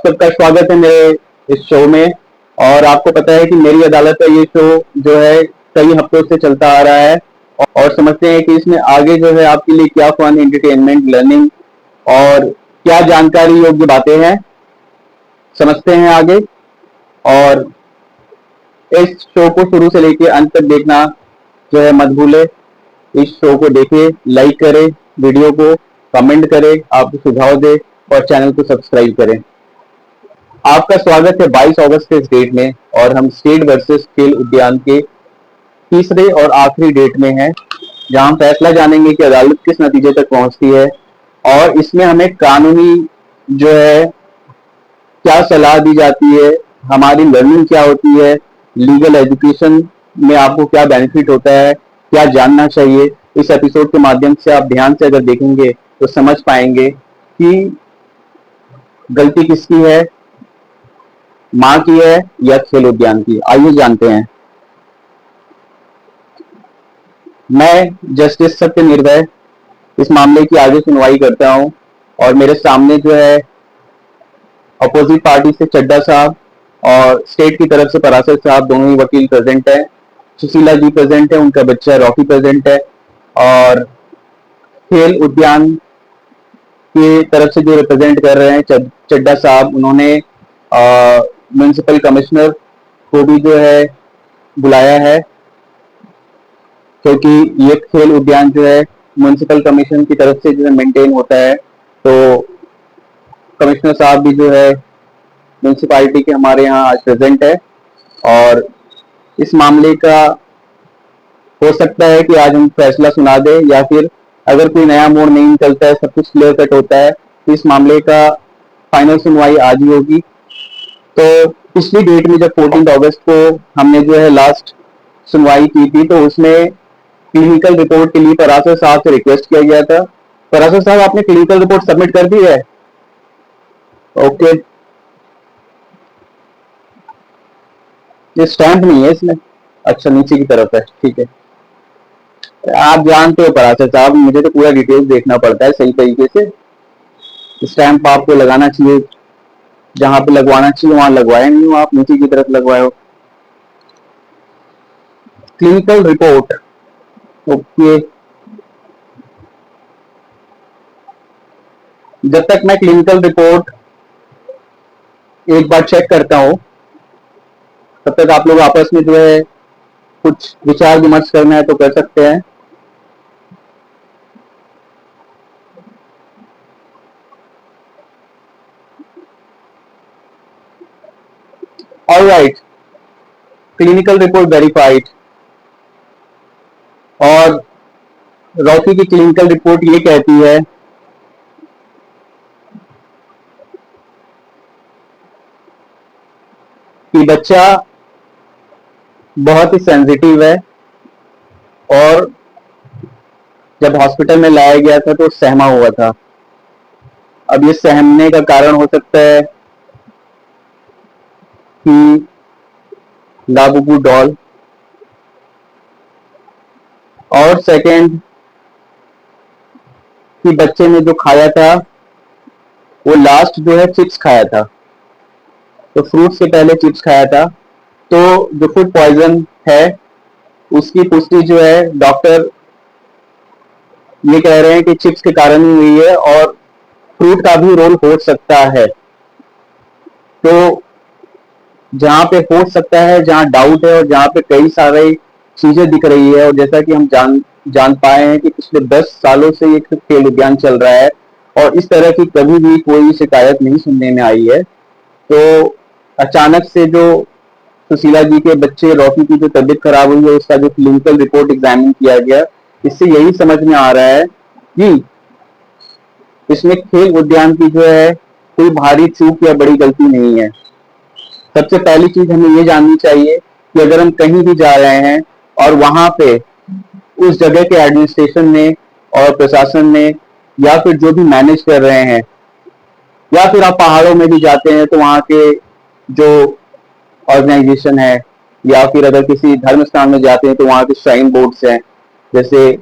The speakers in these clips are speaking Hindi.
आप सबका स्वागत है मेरे इस शो में। और आपको पता है कि मेरी अदालत का ये शो जो है कई हफ्तों से चलता आ रहा है और समझते हैं कि इसमें आगे जो है आपके लिए क्या फन, एंटरटेनमेंट, लर्निंग और क्या जानकारी योग्य बातें हैं, समझते हैं आगे। और इस शो को शुरू से लेकर अंत तक देखना जो है मत भूले। इस शो को देखें, लाइक करें, वीडियो को कमेंट करें, आप सुझाव दें और चैनल को सब्सक्राइब करें। आपका स्वागत है 22 अगस्त के इस डेट में और हम स्टेट वर्सेस खेल उद्यान के तीसरे और आखिरी डेट में हैं, जहां हम फैसला जानेंगे कि अदालत किस नतीजे तक पहुंचती है और इसमें हमें कानूनी जो है क्या सलाह दी जाती है, हमारी लर्निंग क्या होती है, लीगल एजुकेशन में आपको क्या बेनिफिट होता है, क्या जानना चाहिए। इस एपिसोड के माध्यम से आप ध्यान से अगर देखेंगे तो समझ पाएंगे कि गलती किसकी है, मां की है या खेल उद्यान की। आइए जानते हैं। मैं जस्टिस सत्य निर्भय इस मामले की आगे सुनवाई करता हूं और मेरे सामने जो है अपोजिट पार्टी से चड्डा साहब और स्टेट की तरफ से परासर साहब दोनों ही वकील प्रेजेंट है। सुशीला जी प्रेजेंट है, उनका बच्चा रॉकी प्रेजेंट है और खेल उद्यान की तरफ से जो रिप्रेजेंट कर रहे हैं चड्डा साहब, उन्होंने म्युनिसिपल कमिश्नर को भी जो है बुलाया है, क्योंकि ये खेल उद्यान जो है म्युनिसिपल कमीशन की तरफ से जो है मेंटेन होता है। तो कमिश्नर साहब भी जो है म्युनिसिपालिटी के हमारे यहाँ आज प्रेजेंट है और इस मामले का हो सकता है कि आज हम फैसला सुना दें या फिर अगर कोई नया मोड़ नहीं निकलता है, सब कुछ क्लियर कट होता है, तो इस मामले का फाइनल सुनवाई आज ही होगी। तो पिछली डेट में जब 14 अगस्त को हमने जो है लास्ट सुनवाई की थी, तो उसमें क्लिनिकल रिपोर्ट के लिए परासर साहब से रिक्वेस्ट किया गया था। परासर साहब, आपने क्लिनिकल रिपोर्ट सबमिट कर दी है? ओके, ये स्टैंप नहीं है इसमें। अच्छा, नीचे की तरफ है, ठीक है। आप जानते हो परासर साहब, मुझे तो पूरा डिटेल्स देखना पड़ता है सही तरीके से। स्टैंप आपको लगाना चाहिए, जहां पे लगवाना चाहिए वहां लगवाया नहीं हो, आप नीचे की तरफ लगवाए हो। Clinical report, okay. जब तक मैं क्लिनिकल रिपोर्ट एक बार चेक करता हूं, तब तक आप लोग आपस में जो है कुछ विचार विमर्श करना है तो कर सकते हैं। Alright, clinical report verified. और रॉकी की क्लिनिकल रिपोर्ट ये कहती है कि बच्चा बहुत ही सेंसिटिव है और जब हॉस्पिटल में लाया गया था तो सहमा हुआ था। अब ये सहमने का कारण हो सकता है कि लाबुबू डॉल, और सेकेंड कि बच्चे ने जो खाया था वो लास्ट जो है चिप्स खाया था, तो फ्रूट से पहले चिप्स खाया था। तो जो फूड पॉइजन है उसकी पुष्टि जो है डॉक्टर ये कह रहे हैं कि चिप्स के कारण ही हुई है और फ्रूट का भी रोल हो सकता है। तो जहां पे हो सकता है, जहां डाउट है और जहां पे कई सारे चीजें दिख रही है, और जैसा कि हम जान पाए हैं कि पिछले 10 सालों से ये खेल उद्यान चल रहा है और इस तरह की कभी भी कोई शिकायत नहीं सुनने में आई है। तो अचानक से जो सुशीला जी के बच्चे रॉकी की जो तबीयत खराब हुई है, उसका जो क्लिनिकल रिपोर्ट एग्जामिन किया गया, इससे यही समझ में आ रहा है कि इसमें खेल उद्यान की जो है कोई भारी चूक या बड़ी गलती नहीं है। सबसे पहली चीज हमें ये जाननी चाहिए कि अगर हम कहीं भी जा रहे हैं और वहां पे उस जगह के एडमिनिस्ट्रेशन ने और प्रशासन ने या फिर जो भी मैनेज कर रहे हैं, या फिर आप पहाड़ों में भी जाते हैं तो वहां के जो ऑर्गेनाइजेशन है, या फिर अगर किसी धर्म स्थान में जाते हैं तो वहां के श्राइन बोर्ड्स हैं, जैसे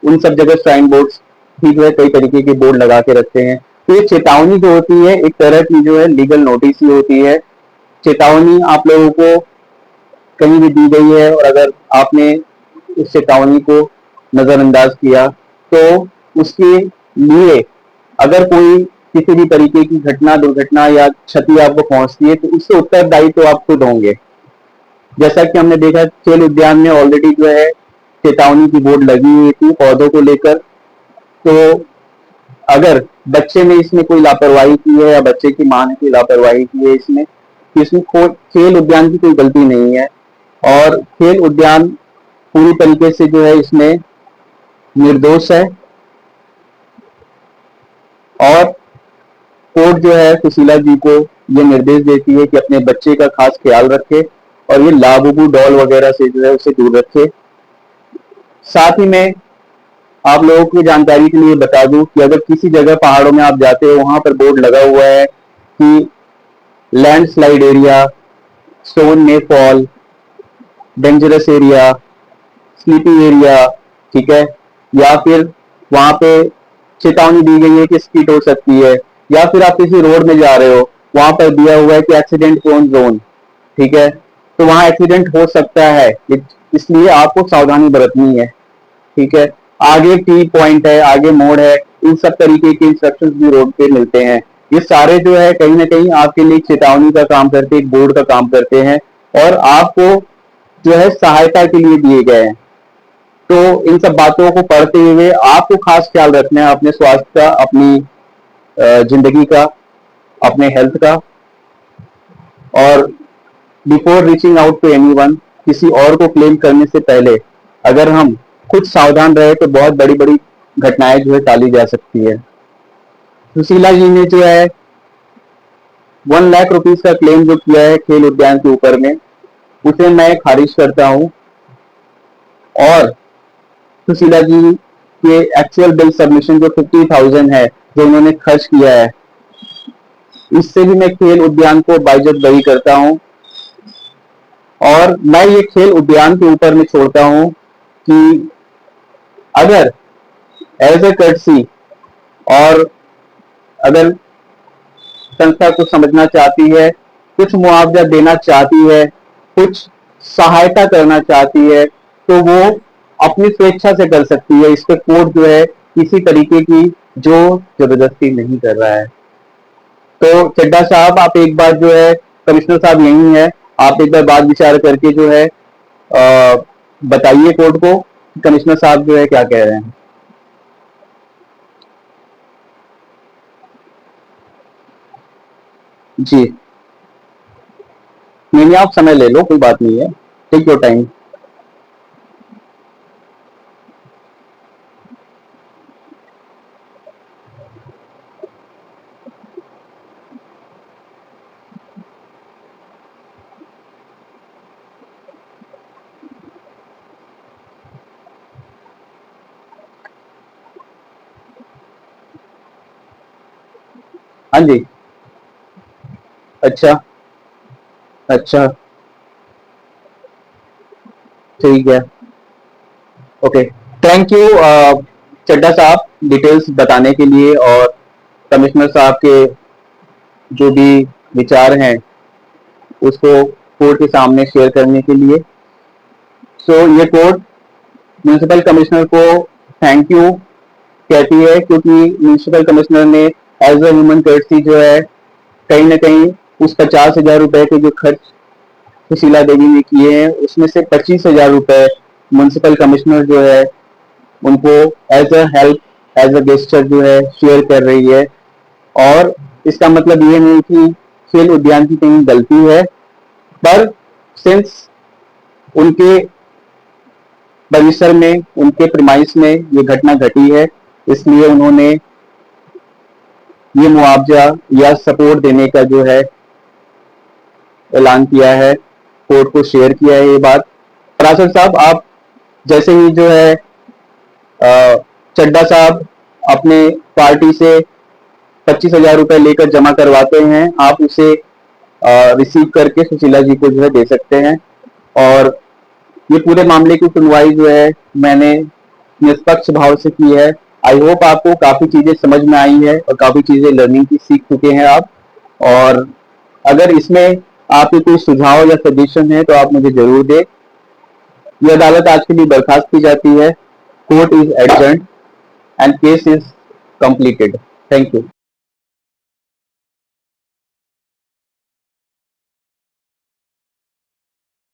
उन सब जगह श्राइन बोर्ड्स भी जो है कई तरीके के बोर्ड लगा के रखते हैं। तो ये चेतावनी जो होती है एक तरह की जो है लीगल नोटिस ही होती है। चेतावनी आप लोगों को कहीं भी दी गई है और अगर आपने उस चेतावनी को नजरअंदाज किया तो उसके लिए अगर कोई किसी भी तरीके की घटना दुर्घटना या क्षति आपको पहुंचती है तो उससे उत्तरदायी तो आप खुद होंगे। जैसा कि हमने देखा खेल उद्यान में ऑलरेडी जो है चेतावनी की बोर्ड लगी हुई थी पौधों को लेकर। तो अगर बच्चे ने इसमें कोई लापरवाही की है या बच्चे की मां ने कोई लापरवाही की है इसमें खेल उद्यान की कोई गलती नहीं है और खेल उद्यान पूरी तरीके से जो है इसमें निर्दोष है। और कोर्ट जो है सुशीला जी को ये निर्देश देती है कि अपने बच्चे का खास ख्याल रखे और ये लाबुबू डॉल वगैरह से जो है उसे दूर रखे। साथ ही में आप लोगों की जानकारी के लिए बता दूं कि अगर किसी जगह पहाड़ों में आप जाते हो वहां पर बोर्ड लगा हुआ है कि landslide area, stone may fall, dangerous area, slippy area, ठीक है, या फिर वहां पे चेतावनी दी गई है कि स्कीट हो सकती है, या फिर आप किसी रोड में जा रहे हो वहां पर दिया हुआ है कि एक्सीडेंट प्रोन जोन, ठीक है, तो वहां एक्सीडेंट हो सकता है इसलिए आपको सावधानी बरतनी है, ठीक है। आगे टी पॉइंट है, आगे मोड़ है, इन सब तरीके के इंस्ट्रक्शंस भी रोड पे मिलते हैं। ये सारे जो है कहीं ना कहीं आपके लिए चेतावनी का काम करते हैं, एक बोर्ड का काम करते हैं और आपको जो है सहायता के लिए दिए गए हैं। तो इन सब बातों को पढ़ते हुए आपको खास ख्याल रखना है अपने स्वास्थ्य का, अपनी जिंदगी का, अपने हेल्थ का। और before reaching out to anyone, किसी और को क्लेम करने से पहले अगर हम खुद सावधान रहे तो बहुत बड़ी बड़ी घटनाएं जो है टाली जा सकती है। सुशीला जी ने जो है 1 लाख रुपीज का क्लेम जो किया है खेल उद्यान के ऊपर में, उसे मैं खारिज करता हूं और सुशीला जी के एक्चुअल बिल सबमिशन जो 50,000 है जो उन्होंने खर्च किया है, इससे भी मैं खेल उद्यान को बाइज्जत बरी करता हूं और मैं ये खेल उद्यान के ऊपर में छोड़ता हूं कि अगर एज ए कर्टसी और अगर संस्था कुछ समझना चाहती है, कुछ मुआवजा देना चाहती है, कुछ सहायता करना चाहती है तो वो अपनी स्वेच्छा से कर सकती है। इस पे कोर्ट जो है किसी तरीके की जो जबरदस्ती नहीं कर रहा है। तो चड्ढा साहब आप एक बार जो है, कमिश्नर साहब यही है, आप एक बार बात विचार करके जो है बताइए कोर्ट को कमिश्नर साहब जो है क्या कह रहे हैं। जी नहीं, आप समय ले लो, कोई बात नहीं है, टेक योर टाइम। हाँ जी, अच्छा अच्छा, ठीक है, ओके, थैंक यू चड्ढा साहब डिटेल्स बताने के लिए और कमिश्नर साहब के जो भी विचार हैं उसको कोर्ट के सामने शेयर करने के लिए। सो ये कोर्ट म्यूनिसिपल कमिश्नर को थैंक यू कहती है क्योंकि म्यूनिसिपल कमिश्नर ने एज अ ह्यूमन कर्टसी जो है कहीं ना कहीं उस 50,000 रुपए के जो खर्च सुशीला देवी ने किए हैं उसमें से 25,000 रुपए म्यूनिसिपल कमिश्नर जो है उनको as a help, as a gesture जो है शेयर कर रही है। और इसका मतलब ये नहीं कि खेल उद्यान की कहीं गलती है, पर सिंस उनके परिसर में, उनके प्रीमाइस में ये घटना घटी है, इसलिए उन्होंने ये मुआवजा या सपोर्ट देने का जो है ऐलान किया है, कोर्ट को शेयर किया है ये बात। पराशर साहब आप जैसे ही जो है चड्ढा साहब अपने पार्टी से 25,000 रुपए लेकर जमा करवाते हैं, आप उसे रिसीव करके सुशीला जी को जो है दे सकते हैं। और ये पूरे मामले की सुनवाई जो है मैंने निष्पक्ष भाव से की है। आई होप आपको काफी चीजें समझ में आई है और काफी चीजें लर्निंग की सीख चुके हैं आप। और अगर इसमें आपके कोई सुझाव या सजेशन है तो आप मुझे जरूर दें। ये अदालत आज के लिए बर्खास्त की जाती है। Court is adjourned and case is completed. Thank you.